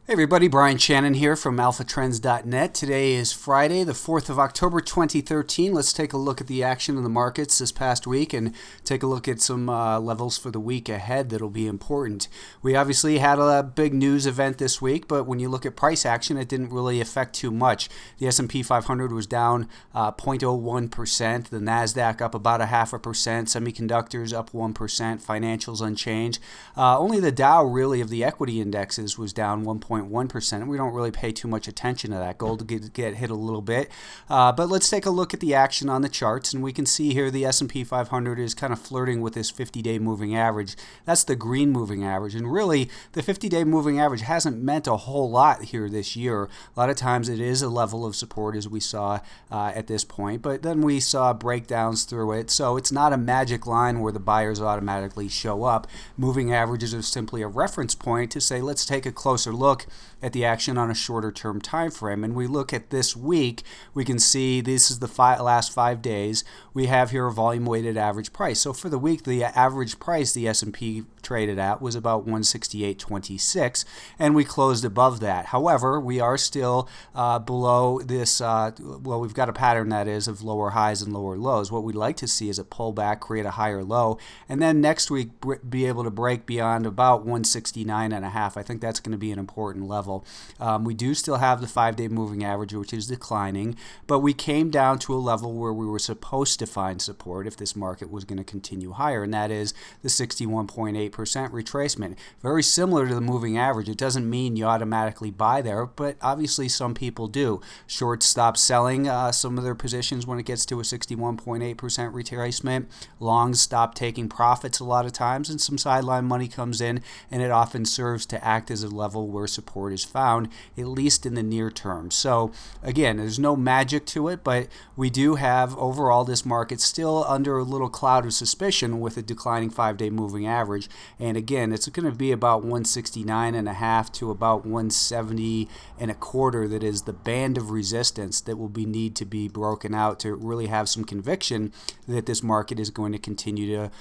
Hey everybody, Brian Shannon here from alphatrends.net. Today is Friday, the 4th of October 2013. Let's take a look at the action in the markets this past week and take a look at some levels for the week ahead that'll be important. We obviously had a big news event this week, but when you look at price action, it didn't really affect too much. The S&P 500 was down 0.01%, the Nasdaq up about 0.5%, semiconductors up 1%, financials unchanged. Only the Dow really of the equity indexes was down 1.1%. We don't really pay too much attention to that. Gold get hit a little bit. But let's take a look at the action on the charts, and we can see here the S&P 500 is kind of flirting with this 50-day moving average. That's the green moving average. And really, the 50-day moving average hasn't meant a whole lot here this year. A lot of times it is a level of support, as we saw at this point. But then we saw breakdowns through it. So it's not a magic line where the buyers automatically show up. Moving averages are simply a reference point to say, let's take a closer look at the action on a shorter term time frame. And we look at this week, we can see this is the last 5 days. We have here a volume weighted average price. So for the week, the average price the S&P traded at was about 168.26, and we closed above that. However, we are still below this, well, we've got a pattern that is of lower highs and lower lows. What we'd like to see is a pullback, create a higher low, and then next week be able to break beyond about 169.5. I think that's going to be an important level. We do still have the 5-day moving average, which is declining, but we came down to a level where we were supposed to find support if this market was going to continue higher, and that is the 61.8% retracement. Very similar to the moving average. It doesn't mean you automatically buy there, but obviously some people do. Shorts stop selling some of their positions when it gets to a 61.8% retracement. Longs stop taking profits a lot of times, and some sideline money comes in, and it often serves to act as a level where support is found, at least in the near term. So again, there's no magic to it, but we do have overall this market still under a little cloud of suspicion with a declining 5-day moving average. And again, it's going to be about 169.5 to about 170.25 that is the band of resistance that will need to be broken out to really have some conviction that this market is going to continue to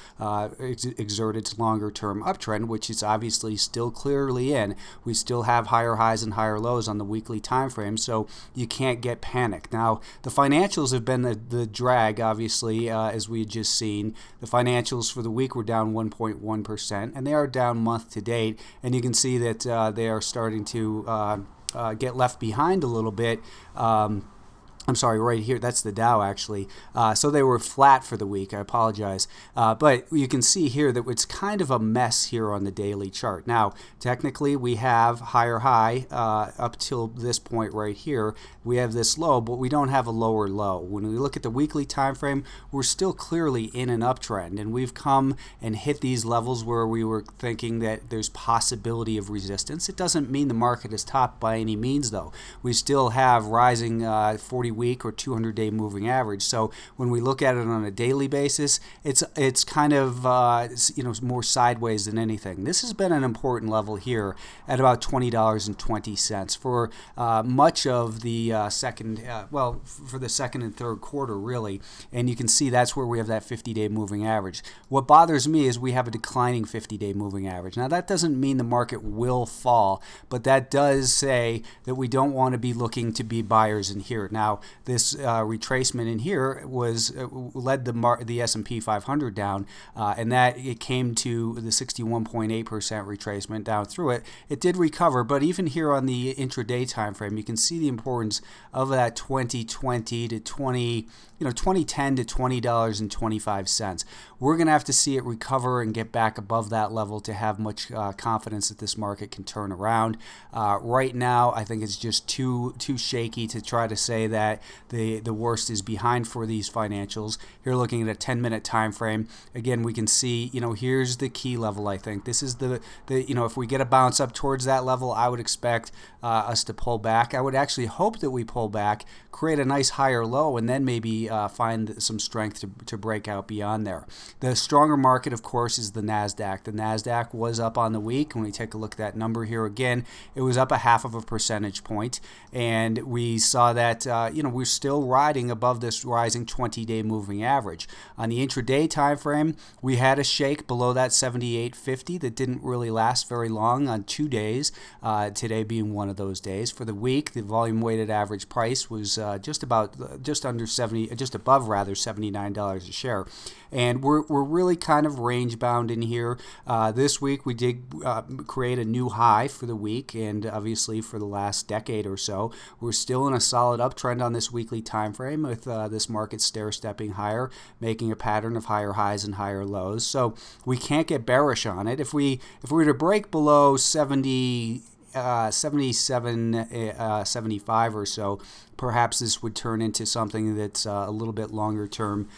exert its longer term uptrend, which is obviously still clearly in. We still have higher highs and higher lows on the weekly time frame, so you can't get panicked. Now, the financials have been the drag, obviously, as we had just seen. The financials for the week were down 1.1%, and they are down month to date, and you can see that they are starting to get left behind a little bit. I'm sorry, right here, that's the Dow actually. So they were flat for the week, I apologize. But you can see here that it's kind of a mess here on the daily chart. Now, technically we have higher high up till this point right here. We have this low, but we don't have a lower low. When we look at the weekly time frame, we're still clearly in an uptrend, and we've come and hit these levels where we were thinking that there's possibility of resistance. It doesn't mean the market is topped by any means, though. We still have rising 40-week or 200-day moving average. So when we look at it on a daily basis, it's kind of more sideways than anything. This has been an important level here at about $20.20 for much of the for the second and third quarter, really. And you can see that's where we have that 50-day moving average. What bothers me is we have a declining 50-day moving average. Now, that doesn't mean the market will fall, but that does say that we don't want to be looking to be buyers in here. Now, this retracement in here was led the S&P 500 down, and that it came to the 61.8% retracement down through it. It did recover, but even here on the intraday time frame, you can see the importance of that 2010 to $20.25. We're going to have to see it recover and get back above that level to have much confidence that this market can turn around. Right now, I think it's just too shaky to try to say that the worst is behind for these financials. Here, looking at a 10-minute time frame, again, we can see, here's the key level. I think this is the if we get a bounce up towards that level, I would expect us to pull back. I would actually hope that we pull back, create a nice higher low, and then maybe find some strength to break out beyond there. The stronger market, of course, is the Nasdaq. The Nasdaq was up on the week. When we take a look at that number here again, it was up 0.5 percentage point, and we saw that we're still riding above this rising 20-day moving average. On the intraday time frame, we had a shake below that 78.50 that didn't really last very long on 2 days, today being one of those days. For the week, the volume weighted average price was just above $79 a share. And we're really kind of range bound in here. This week we did create a new high for the week, and obviously for the last decade or so, we're still in a solid uptrend on this weekly time frame, with this market stair-stepping higher, making a pattern of higher highs and higher lows. So we can't get bearish on it. If we were to break below 75 or so, perhaps this would turn into something that's a little bit longer term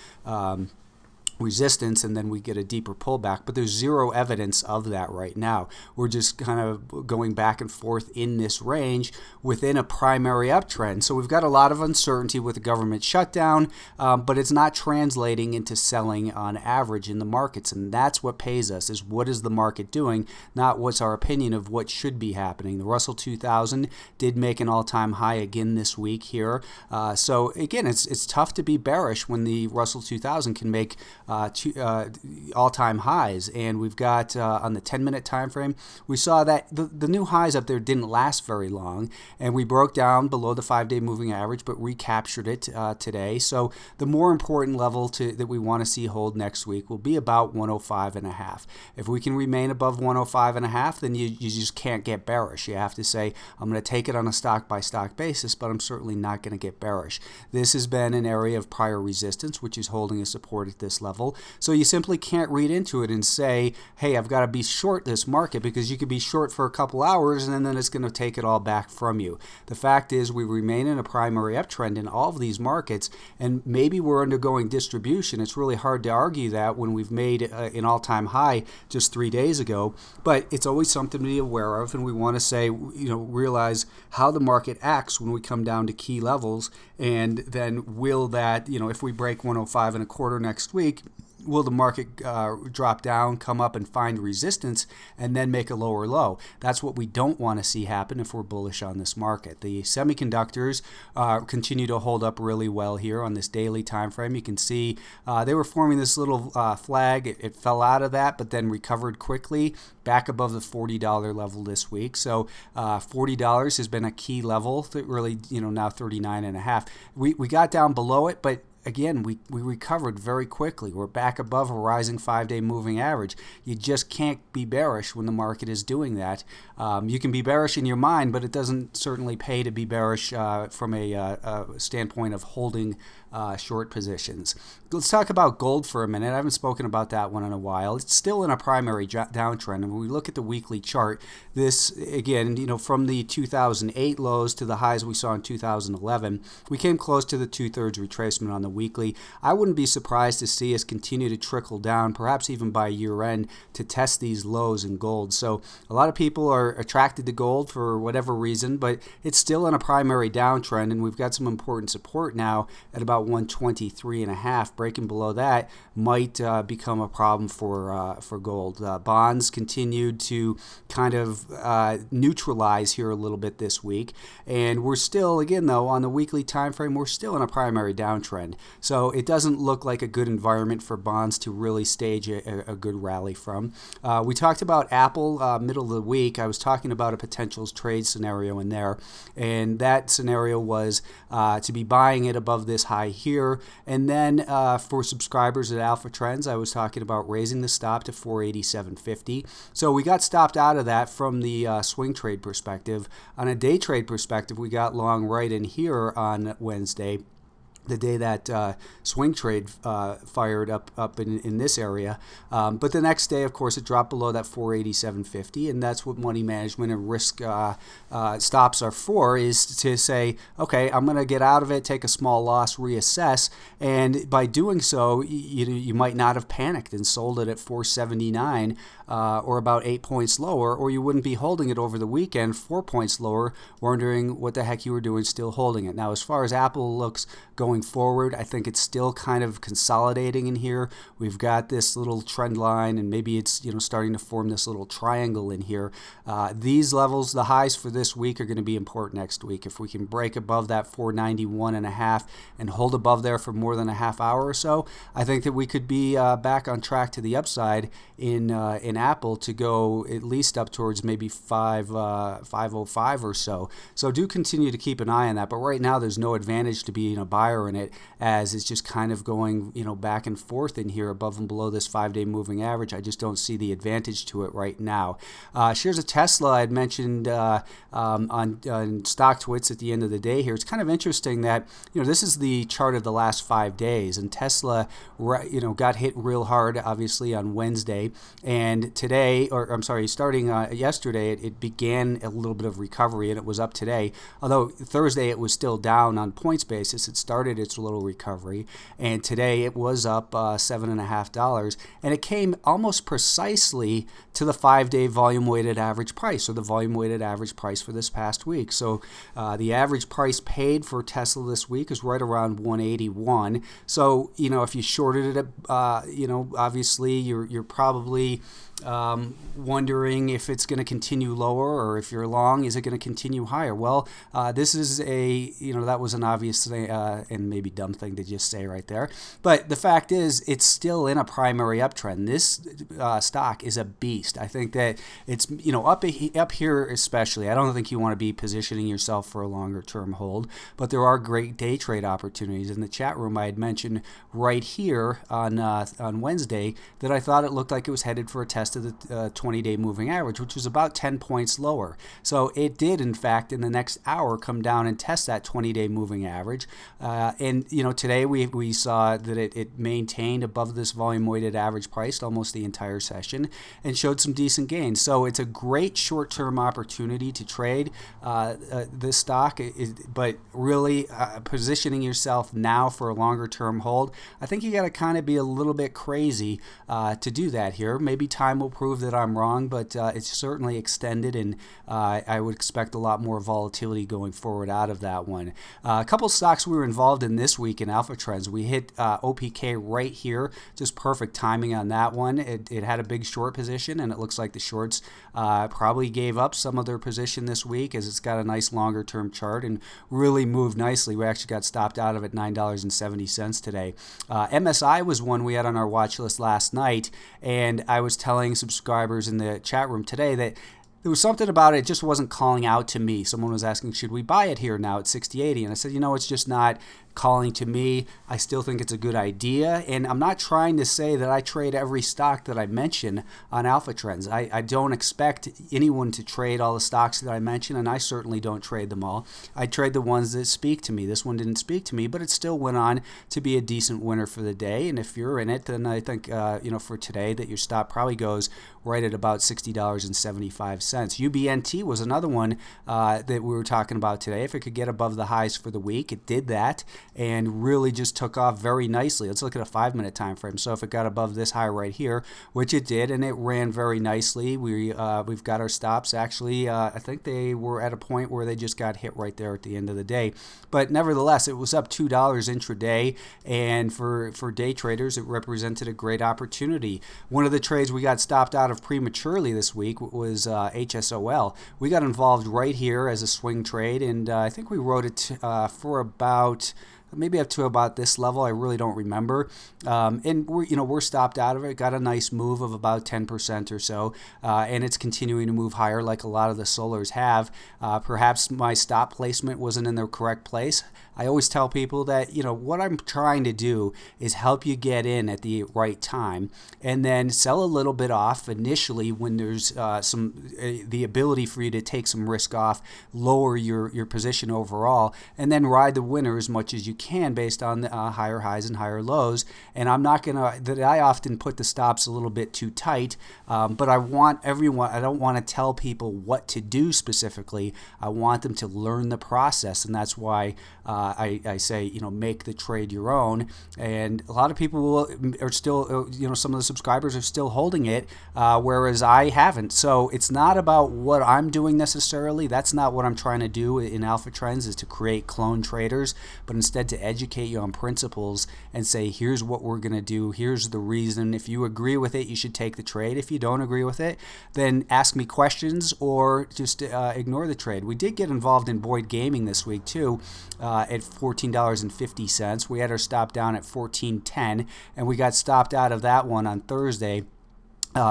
resistance, and then we get a deeper pullback. But there's zero evidence of that right now. We're just kind of going back and forth in this range within a primary uptrend. So we've got a lot of uncertainty with the government shutdown, but it's not translating into selling on average in the markets, and that's what pays us, is what is the market doing, not what's our opinion of what should be happening. The Russell 2000 did make an all-time high again this week here. So again, it's tough to be bearish when the Russell 2000 can make all-time highs. And we've got on the 10-minute time frame, we saw that the new highs up there didn't last very long, and we broke down below the 5-day moving average, but recaptured it today. So the more important level that we want to see hold next week will be about 105.5. If we can remain above 105.5, then you just can't get bearish. You have to say, I'm going to take it on a stock-by-stock basis, but I'm certainly not going to get bearish. This has been an area of prior resistance, which is holding a support at this level. So you simply can't read into it and say, hey, I've got to be short this market, because you could be short for a couple hours and then it's going to take it all back from you. The fact is, we remain in a primary uptrend in all of these markets, and maybe we're undergoing distribution. It's really hard to argue that when we've made an all-time high just 3 days ago, but it's always something to be aware of, and we want to say, realize how the market acts when we come down to key levels, and then will that, if we break 105.25 next week, will the market drop down, come up and find resistance, and then make a lower low? That's what we don't want to see happen if we're bullish on this market. The semiconductors continue to hold up really well here on this daily time frame. You can see they were forming this little flag. It fell out of that, but then recovered quickly back above the $40 level this week. So $40 has been a key level, that really, now 39.5. We got down below it, but again, we recovered very quickly. We're back above a rising 5-day moving average. You just can't be bearish when the market is doing that. You can be bearish in your mind, but it doesn't certainly pay to be bearish from a standpoint of holding short positions. Let's talk about gold for a minute. I haven't spoken about that one in a while. It's still in a primary downtrend. And when we look at the weekly chart, this, again, from the 2008 lows to the highs we saw in 2011, we came close to the 2/3 retracement on the weekly. I wouldn't be surprised to see us continue to trickle down, perhaps even by year end, to test these lows in gold. So a lot of people are attracted to gold for whatever reason, but it's still in a primary downtrend, and we've got some important support now at about 123.5. Breaking below that might become a problem for gold. Bonds continued to kind of neutralize here a little bit this week, and we're still, again though, on the weekly time frame, we're still in a primary downtrend. So it doesn't look like a good environment for bonds to really stage a good rally from. We talked about Apple middle of the week. I was talking about a potential trade scenario in there, and that scenario was to be buying it above this high here, and then for subscribers at Alpha Trends, I was talking about raising the stop to 487.50. So we got stopped out of that from the swing trade perspective. On a day trade perspective, we got long right in here on Wednesday, the day that swing trade fired up in this area. But the next day, of course, it dropped below that 487.50, and that's what money management and risk stops are for, is to say, okay, I'm going to get out of it, take a small loss, reassess, and by doing so, you might not have panicked and sold it at 479 or about 8 points lower, or you wouldn't be holding it over the weekend 4 points lower, wondering what the heck you were doing still holding it. Now, as far as Apple looks going going forward, I think it's still kind of consolidating in here. We've got this little trend line, and maybe it's starting to form this little triangle in here. These levels, the highs for this week, are going to be important next week. If we can break above that 491.5 and hold above there for more than a half hour or so, I think that we could be back on track to the upside in Apple to go at least up towards maybe 505 or so. So do continue to keep an eye on that. But right now, there's no advantage to being a buyer in it, as it's just kind of going back and forth in here above and below this 5-day moving average. I just don't see the advantage to it right now. Shares of Tesla I had mentioned on StockTwits at the end of the day here. It's kind of interesting that this is the chart of the last 5 days, and Tesla got hit real hard obviously on Wednesday, and today, or I'm sorry, starting yesterday, it began a little bit of recovery and it was up today. Although Thursday it was still down on points basis, it started its little recovery, and today it was up $7.50, and it came almost precisely to the 5-day volume weighted average price, or the volume weighted average price for this past week. So the average price paid for Tesla this week is right around 181. So if you shorted it, obviously you're probably wondering if it's going to continue lower, or if you're long, is it going to continue higher? Well, this is that was an obvious thing, and maybe dumb thing to just say right there. But the fact is, it's still in a primary uptrend. This stock is a beast. I think that it's, up here especially, I don't think you want to be positioning yourself for a longer term hold, but there are great day trade opportunities. In the chat room, I had mentioned right here on Wednesday that I thought it looked like it was headed for a test of the 20-day moving average, which was about 10 points lower. So it did, in fact, in the next hour come down and test that 20-day moving average. And today we saw that it maintained above this volume weighted average price almost the entire session and showed some decent gains. So it's a great short-term opportunity to trade this stock, but really positioning yourself now for a longer-term hold, I think you got to kind of be a little bit crazy to do that here. Maybe time will prove that I'm wrong, but it's certainly extended, and I would expect a lot more volatility going forward out of that one. A couple stocks we were involved in this week in Alpha Trends. We hit OPK right here, just perfect timing on that one. It had a big short position, and it looks like the shorts probably gave up some of their position this week, as it's got a nice longer term chart and really moved nicely. We actually got stopped out of it $9.70 today. MSI was one we had on our watch list last night, and I was telling subscribers in the chat room today that there was something about it just wasn't calling out to me. Someone was asking, should we buy it here now at 60.80? And I said, it's just not calling to me. I still think it's a good idea, and I'm not trying to say that I trade every stock that I mention on Alpha Trends. I don't expect anyone to trade all the stocks that I mention, and I certainly don't trade them all. I trade the ones that speak to me. This one didn't speak to me, but it still went on to be a decent winner for the day, and if you're in it, then I think for today that your stop probably goes right at about $60.75. UBNT was another one that we were talking about today. If it could get above the highs for the week, it did that and really just took off very nicely. Let's look at a 5-minute time frame. So if it got above this high right here, which it did, and it ran very nicely, we've got our stops. Actually, I think they were at a point where they just got hit right there at the end of the day. But nevertheless, it was up $2 intraday, and for day traders, it represented a great opportunity. One of the trades we got stopped out of prematurely this week was HSOL. We got involved right here as a swing trade, and I think we wrote it for about maybe up to about this level. I really don't remember. And we're stopped out of it. Got a nice move of about 10% or so, and it's continuing to move higher like a lot of the solars have. Perhaps my stop placement wasn't in the correct place. I always tell people that what I'm trying to do is help you get in at the right time, and then sell a little bit off initially when there's the ability for you to take some risk off, lower your position overall, and then ride the winner as much as you can based on higher highs and higher lows. And I'm not I often put the stops a little bit too tight, but I don't want to tell people what to do specifically. I want them to learn the process, and that's why I say, make the trade your own. And a lot of people are still, some of the subscribers are still holding it, whereas I haven't. So it's not about what I'm doing necessarily. That's not what I'm trying to do in Alpha Trends, is to create clone traders, but instead to to educate you on principles and say, here's what we're going to do, here's the reason. If you agree with it, you should take the trade. If you don't agree with it, then ask me questions or just ignore the trade. We did get involved in Boyd Gaming this week too, at $14.50. We had our stop down at $14.10, and we got stopped out of that one on Thursday.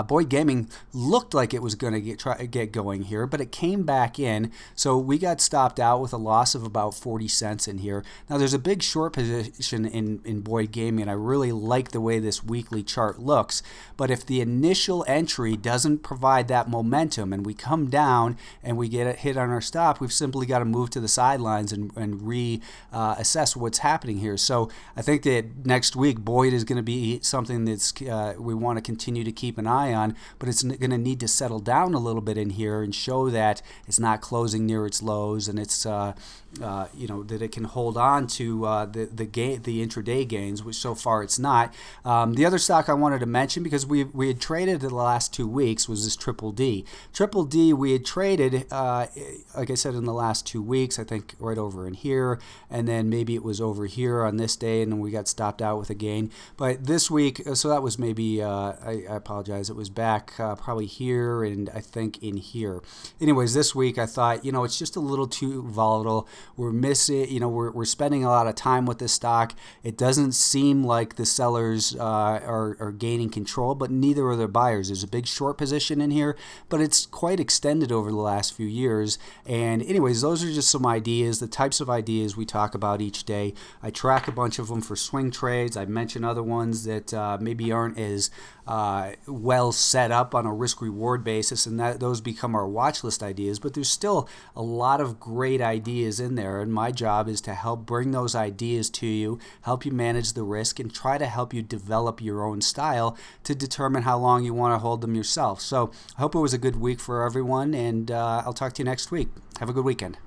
Boyd Gaming looked like it was going to get going here, but it came back in, so we got stopped out with a loss of about 40 cents in here. Now, there's a big short position in Boyd Gaming, and I really like the way this weekly chart looks, but if the initial entry doesn't provide that momentum and we come down and we get a hit on our stop, we've simply got to move to the sidelines and reassess what's happening here. So I think that next week, Boyd is going to be something that's we want to continue to keep an eye on, but it's going to need to settle down a little bit in here and show that it's not closing near its lows, and it's that it can hold on to the intraday gains, which so far it's not. The other stock I wanted to mention, because we had traded the last 2 weeks, was this Triple D. Triple D we had traded, like I said, in the last 2 weeks, I think right over in here, and then maybe it was over here on this day, and then we got stopped out with a gain. But this week, so that was maybe, I apologize, it was back probably here and I think in here. Anyways, this week I thought, it's just a little too volatile. We're missing, we're spending a lot of time with this stock. It doesn't seem like the sellers are gaining control, but neither are the buyers. There's a big short position in here, but it's quite extended over the last few years. And anyways, those are just some ideas, the types of ideas we talk about each day. I track a bunch of them for swing trades. I mention other ones that maybe aren't as well set up on a risk-reward basis, and those become our watch list ideas, but there's still a lot of great ideas in there, and my job is to help bring those ideas to you, help you manage the risk, and try to help you develop your own style to determine how long you want to hold them yourself. So I hope it was a good week for everyone, and I'll talk to you next week. Have a good weekend.